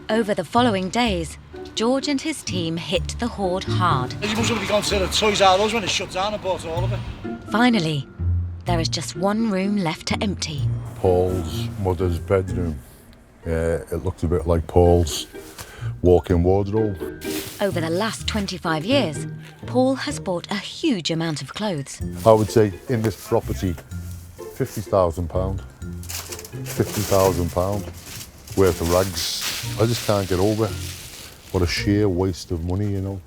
Over the following days, George and his team hit the hoard hard. You must have gone to the Toys R Us when it shut down and bought all of it. Finally, there is just one room left to empty. Paul's mother's bedroom. It looked a bit like Paul's walk-in wardrobe. Over the last 25 years, Paul has bought a huge amount of clothes. I would say in this property, £50,000. £50,000 worth of rags. I just can't get over it. What a sheer waste of money, you know.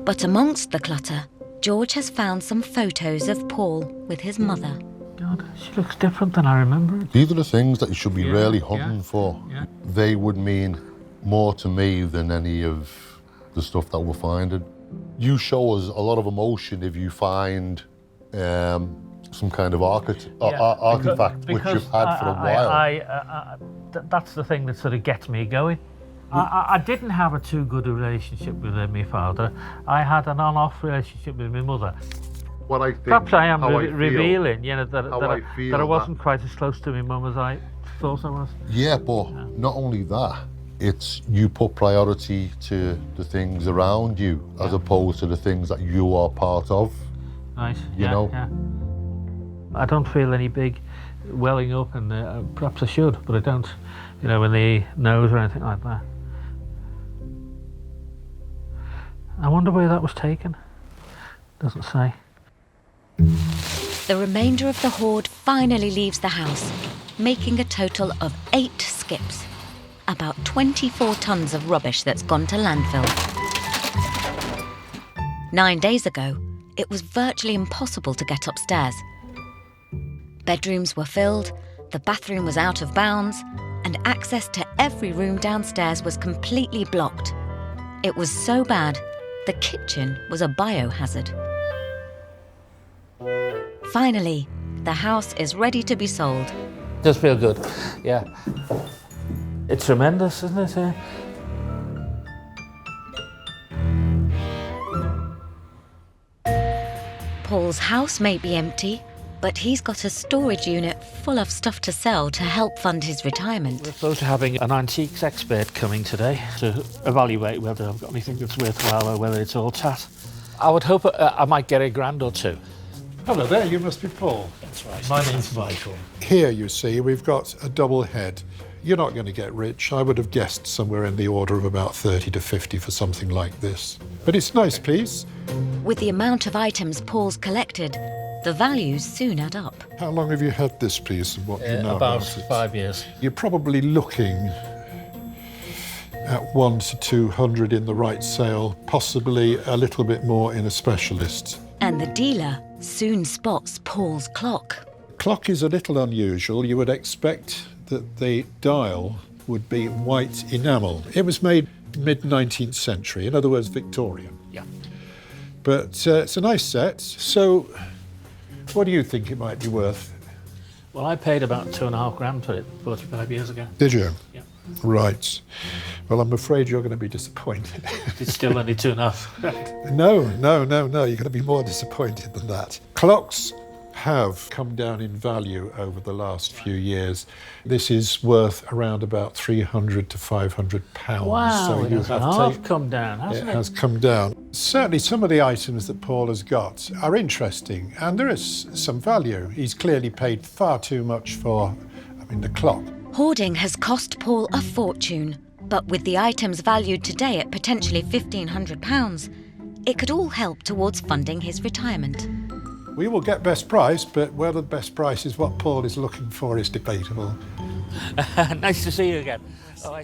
But amongst the clutter, George has found some photos of Paul with his mother. God, she looks different than I remember. These are the things that you should be really hunting for. Yeah. They would mean more to me than any of the stuff that we're finding. You show us a lot of emotion if you find some kind of artifact which you've had for a while. That's the thing that sort of gets me going. I didn't have a too good a relationship with my father. I had an on-off relationship with my mother. What I think, perhaps I am how I revealing, feel, that I wasn't quite as close to my mum as I thought I was. Yeah, but not only that, it's you put priority to the things around you as opposed to the things that you are part of. Right. You know? Yeah. I don't feel any big welling up, and perhaps I should, but I don't. You know, in the nose or anything like that. I wonder where that was taken. Doesn't say. The remainder of the hoard finally leaves the house, making a total of 8 skips. About 24 tons of rubbish that's gone to landfill. 9 days ago, it was virtually impossible to get upstairs. Bedrooms were filled, the bathroom was out of bounds, and access to every room downstairs was completely blocked. It was so bad, the kitchen was a biohazard. Finally, the house is ready to be sold. Does feel good, yeah. It's tremendous, isn't it? Paul's house may be empty, but he's got a storage unit full of stuff to sell to help fund his retirement. We're supposed to having an antiques expert coming today to evaluate whether I've got anything that's worthwhile or whether it's all tat. I would hope I might get £1,000 or two. Hello there, you must be Paul. That's right. My name's Michael. Here, you see, we've got a double head. You're not going to get rich. I would have guessed somewhere in the order of about 30 to 50 for something like this. But it's a nice piece. With the amount of items Paul's collected, the values soon add up. How long have you had this piece and what do you know about about it? 5 years. You're probably looking at 1 to 200 in the right sale, possibly a little bit more in a specialist. And the dealer soon spots Paul's clock. Clock is a little unusual. You would expect that the dial would be white enamel. It was made mid-19th century, in other words, Victorian. Yeah. But it's a nice set. So what do you think it might be worth? Well, I paid about £2.5 for it 45 years ago. Did you? Yeah. Right. Well, I'm afraid you're going to be disappointed. It's still only 2.5. No. You're going to be more disappointed than that. Clocks have come down in value over the last few years. This is worth around about £300 to £500. Wow, so it has come down, hasn't it? It has come down. Certainly some of the items that Paul has got are interesting, and there is some value. He's clearly paid far too much for, the clock. Hoarding has cost Paul a fortune, but with the items valued today at potentially £1,500, it could all help towards funding his retirement. We will get best price, but whether the best price is what Paul is looking for is debatable. Nice to see you again.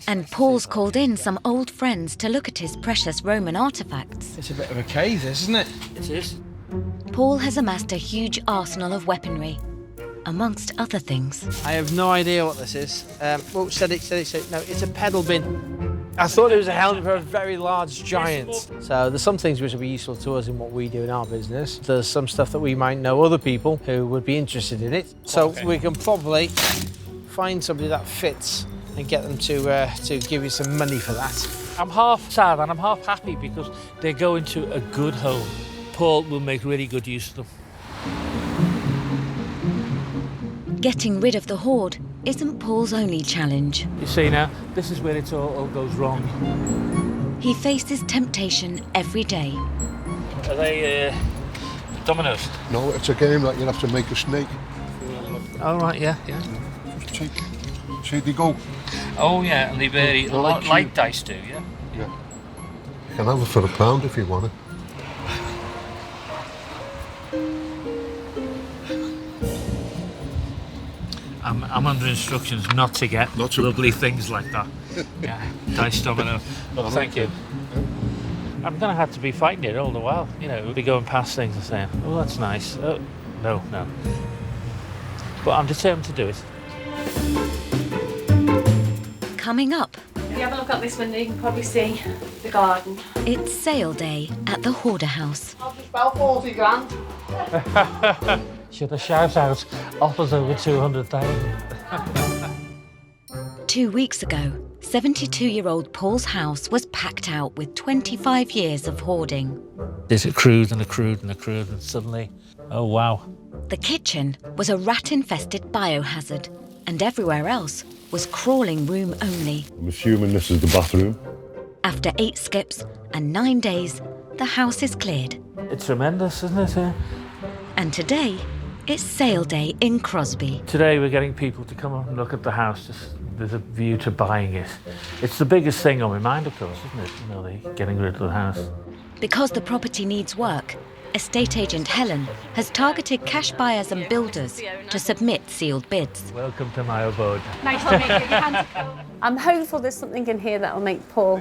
And Paul's called in some old friends to look at his precious Roman artefacts. It's a bit of a cave, this, isn't it? It is. Paul has amassed a huge arsenal of weaponry, amongst other things. I have no idea what this is. Said it. No, it's a pedal bin. I thought it was a helmet for a very large giant. So there's some things which will be useful to us in what we do in our business. There's some stuff that we might know other people who would be interested in it. So we can probably find somebody that fits and get them to give you some money for that. I'm half sad and I'm half happy because they're going to a good home. Paul will make really good use of them. Getting rid of the hoard isn't Paul's only challenge. You see now, this is where it all goes wrong. He faces temptation every day. Are they dominoes? No, it's a game that you have to make a snake. Oh, right, yeah. See, they go. Oh, yeah, and they vary like dice do, yeah? Yeah. You can have it for £1 if you want it. I'm under instructions not to get lovely things like that. Yeah, dice domino. Well, thank you. I'm going to have to be fighting it all the while. You know, be going past things and saying, oh, that's nice. Oh, no. But I'm determined to do it. Coming up, If you have a look out this window, you can probably see the garden. it's sale day at the Hoarder house. I'll just about 40 grand. Should I shout out offers over 200,000? 2 weeks ago, 72-year-old Paul's house was packed out with 25 years of hoarding. This accrued and suddenly, oh wow. The kitchen was a rat-infested biohazard, and everywhere else was crawling room only. I'm assuming this is the bathroom. After 8 skips and 9 days, the house is cleared. It's tremendous, isn't it? And today, it's sale day in Crosby. Today we're getting people to come and look at the house. There's a view to buying it. It's the biggest thing on my mind, of course, isn't it? You know, getting rid of the house. Because the property needs work, estate agent Helen has targeted cash buyers and builders to submit sealed bids. Welcome to my abode. Nice to meet you. I'm hopeful there's something in here that will make Paul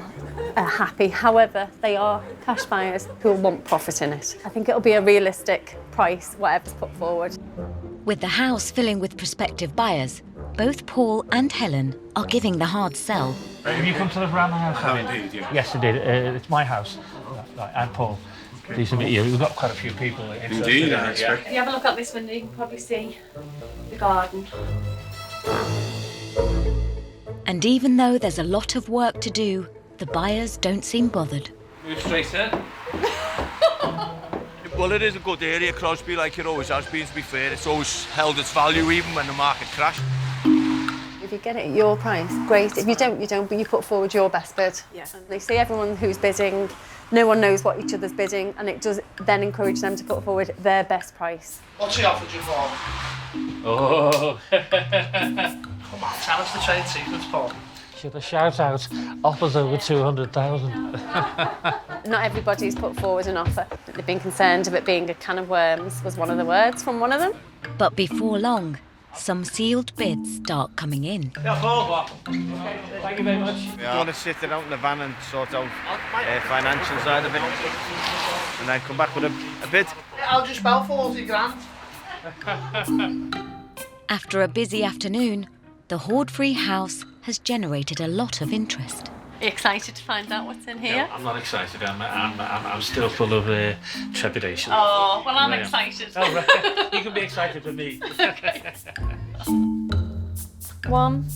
happy. However, they are cash buyers who will want profit in it. I think it'll be a realistic price, whatever's put forward. With the house filling with prospective buyers, both Paul and Helen are giving the hard sell. Have you come to look around the house? Indeed, yeah. Yes, indeed. It's my house. Right, I'm Paul. Pleased to meet you. We've got quite a few people interested. Indeed, I expect. If you have a look out this window, you can probably see the garden. And even though there's a lot of work to do, the buyers don't seem bothered. Move straight in. Well, it is a good area, Crosby, like it always has been, to be fair. It's always held its value even when the market crashed. If you get it at your price, great. If you don't, you don't, but you put forward your best bid. Yeah. They see everyone who's bidding, no one knows what each other's bidding, and it does then encourage them to put forward their best price. What's he offered you for? Oh. Come on, tell us the trade secrets, Paul. Should I shout out offers over 200,000? Not everybody's put forward an offer. They've been concerned of it being a can of worms, was one of the words from one of them. But before long, some sealed bids start coming in. Yeah, Paul. Okay, thank you very much. Yeah. You want to sit it out in the van and sort out financial side of it, and then come back with a bid. I'll just about 40 grand. After a busy afternoon, the hoard-free house has generated a lot of interest. Are you excited to find out what's in here? No, I'm not excited. I'm still full of trepidation. Oh, well, I'm excited. Oh, right. You can be excited for me. Okay. 1,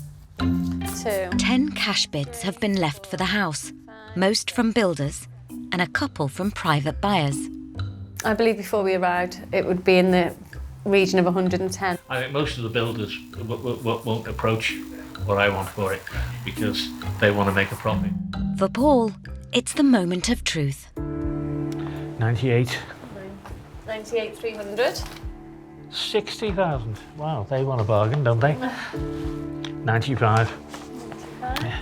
2. 10 cash bids have been left for the house, most from builders and a couple from private buyers. I believe before we arrived, it would be in the region of 110. I think most of the builders won't approach what I want for it because they want to make a profit. For Paul, it's the moment of truth. 98. 98,300. 60,000. Wow, they want a bargain, don't they? 95. Yeah.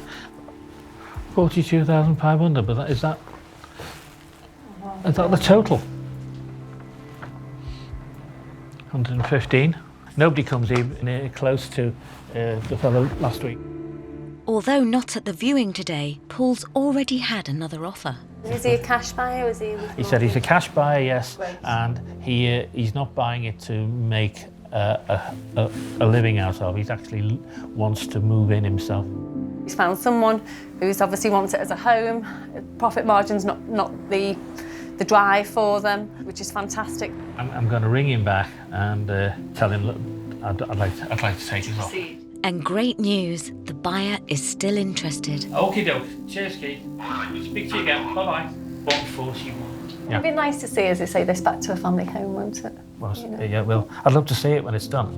42,500, but is that the total? 115. Nobody comes even close to the fellow last week. Although not at the viewing today, Paul's already had another offer. Is he a cash buyer or is he? He said he's a cash buyer, yes, Right. and he's not buying it to make a living out of. He actually wants to move in himself. He's found someone who's obviously wants it as a home. Profit margin's not the drive for them, which is fantastic. I'm going to ring him back and tell him, look, I'd like to take his offer. And great news, the buyer is still interested. Okie doke. Cheers, Keith. Speak to you again. Bye-bye. 141. It'd be nice to see, as they say, this back to a family home, won't it? Well, You know. yeah, well, I'd love to see it when it's done.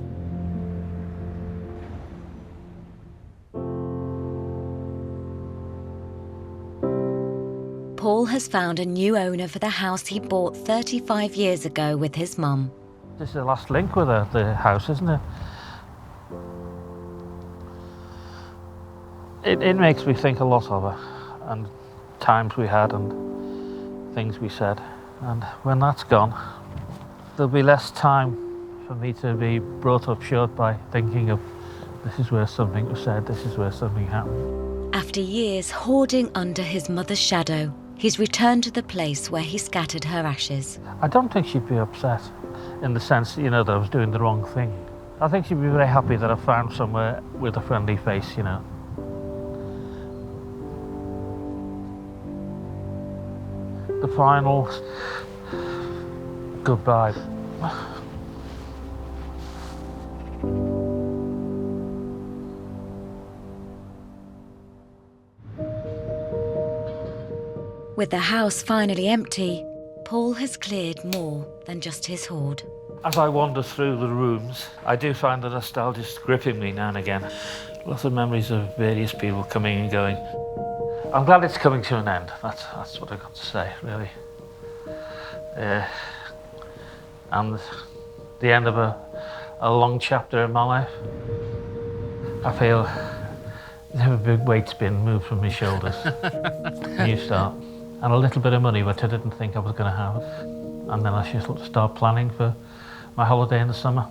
Paul has found a new owner for the house he bought 35 years ago with his mum. This is the last link with the house, isn't it? It makes me think a lot of her, and times we had and things we said. And when that's gone, there'll be less time for me to be brought up short by thinking of this is where something was said, this is where something happened. After years hoarding under his mother's shadow, he's returned to the place where he scattered her ashes. I don't think she'd be upset in the sense, that I was doing the wrong thing. I think she'd be very happy that I found somewhere with a friendly face, The final goodbye. With the house finally empty, Paul has cleared more than just his hoard. As I wander through the rooms, I do find the nostalgia gripping me now and again. Lots of memories of various people coming and going. I'm glad it's coming to an end. That's what I've got to say, really. And the end of a long chapter in my life. I feel a big weight's been moved from my shoulders. New start. And a little bit of money, which I didn't think I was going to have. And then I should start planning for my holiday in the summer.